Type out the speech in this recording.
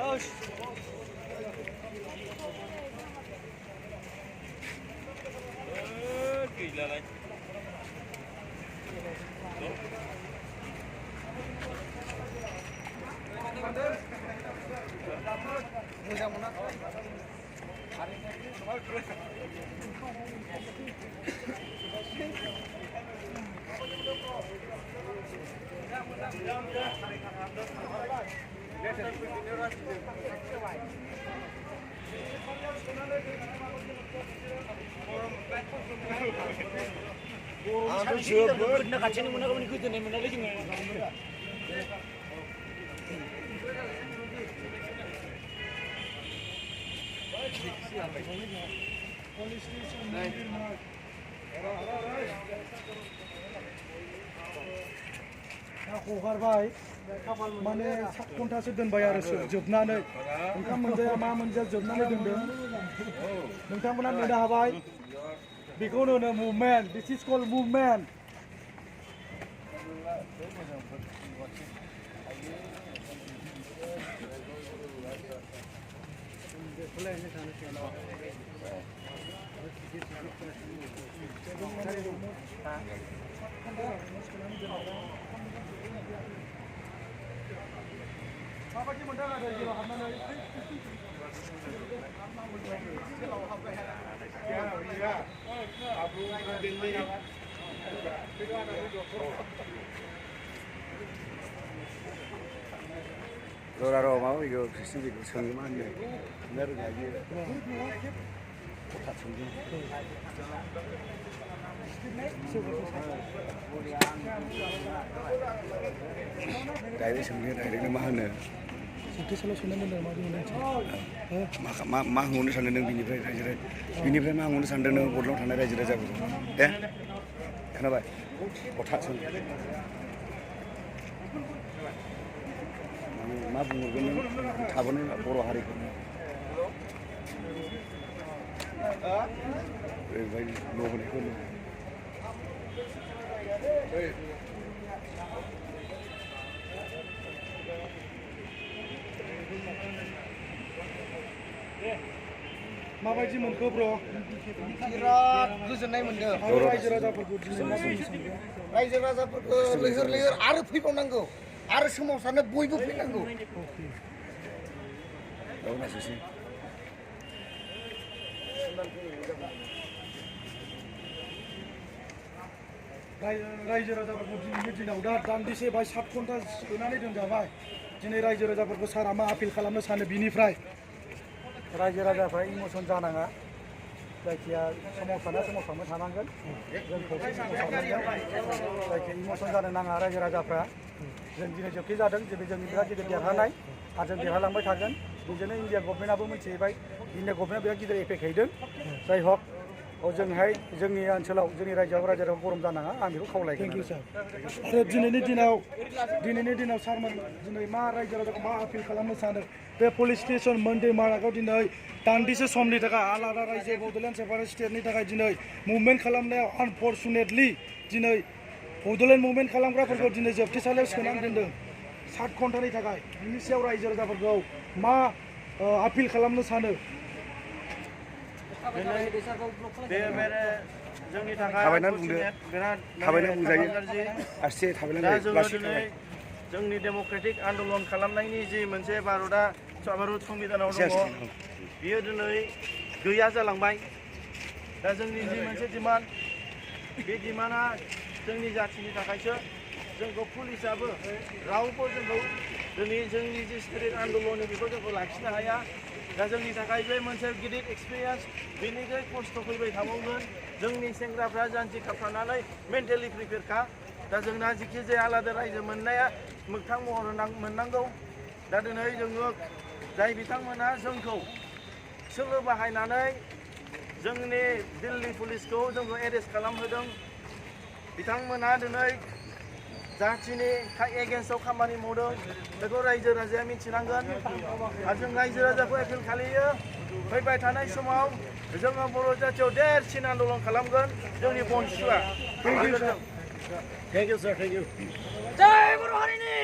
Gila lah. Bener kacanya mana kamu ikut nih mana lagi nggak? Aku harbai, mana kontrasi dan bayar jobnane, engkau menjaya ma menjaya jobnane dendeng, engkau mana muda harbai, because no movement, this is called movement. Roro mau 이거 비슷하게 정리만 해. 내려가기. 다 정리. 다이렉 정리 다이렉 मा होनो? Satu selalu sunan dan madu nanti. मा होनो सानदों नों बिनिफ्राय मा होनो सानदों नों बदलाव थानाय रायजो राजाफोरखौ दे खोनाबाय गथा सों मा बुंहरगोन नों थाबोनो बर' हारिखौ ओरैबायदि न' होनायखौ माबायदि मोनखो ब्र? बिराद गोजोननाय मोनदों। रायजो राजाफोरखौ दिनै माबायदि सानदों? रायजो राजाफोरखौ लैहोर लैहोर आरो फैबावनांगौ आरो सोमावसारनो बयबो फैनांगौ। रायजो राजाफोरखौ दिनैनि दिनाव दा दान्दिसे बाय 7 घन्टा सोनानै दोनजाबाय। दिनै रायजो राजाफोरखौ सारा मा आपिल खालामनो सानो बिनिफ्राय रायजो राजाफ्रा इमोसन जानाङा जायखिया सोमावसारनो थानांगोन जों खौसे सोमावसारनांगोन जायखिया इमोसन जानो नाङा रायजो राजाफ्रा जों दिनै जोबथि जादों जेबो जोंनि बिराद गिदिर देरहानाय आरो जों देरहालांबाय थागोन बेजोंनो इन्डिया गभर्नमेन्टआबो मिथिबाय इन्डिया गभर्नमेन्टआ बिराद गिदिर एफेक्ट हैदों जाय हक जोंहाय जोंनि ओनसोलाव जोंनि रायजोआव रायजोआव गरम जानाङा आं बेखौ खावलायगोन थेंक इउ सार आरो दिनैनि दिनाव सारमोन दिनै मा रायजो राजाखौ मा आपिल खालामनो सानो बे पुलिस स्टेसन मन्दिर मारागाव दिनै दान्दिसे समनि थाखाय आलादा रायजो बड'लेण्ड सेपारेट स्टेटनि थाखाय दिनै मुभमेन्ट खालामनायाव आनफर्चुनेटलि दिनै बड'लेण्ड मुभमेन्ट खालामग्राफोरखौ दिनै जोबथेसालियाव सोनानै दोनदों 7 घन्टानि थाखाय बिनि सायाव रायजो राजाफोरखौ मा आपिल खालामनो सानो जोंनि थाखाय थाबायना बुंजायो आरसे थाबायना जोंनि डेम'क्रेटिक आन्दलन खालामनायनि जि मोनसे भारत संबिधानाव दङ बियो दिनै गैया जालांबाय दा जोंनि जि मोनसे डिमान्ड बे डिमान्डआ जोंनि जाथिनि थाखायसो जोंखौ पुलिसाबो रावबो जोंखौ दिनै जोंनि जि स्पिरिट आन्दलन बेखौ जोंखौ लाखिनो हाया दा जोंनि थाखाय बे मोनसे गिदिर एक्सपिरियेन्स बेनिफ्राय खस्थ' फैबाय थाबावगोन जोंनि सेंग्राफ्रा जानजि खाफ्रानानै मेन्टेलि प्रिपेयारखा दा जोंना जिखि जाया आलादा रायजो मोननाया मोगथां महर मोननांगौ दा दिनै जोङो जाय बिथांमोना जोंखौ सोलो बाहायनानै जोंनि दिल्ली पुलिसखौ जोंखौ एरेस्ट खालामहोदों बिथांमोना दिनै जाथिनि एगेन्स्टआव खामानि मावदों बेखौ रायजो राजाया मिथिनांगोन आरो जों रायजो राजाखौ एपिल खालामो फैबाय थानाय समाव जोङो बर' जाथियाव देरसिन आन्दलन खालामगोन जोंनि बनसुआ thank you sir thank you जय बर' हारिनि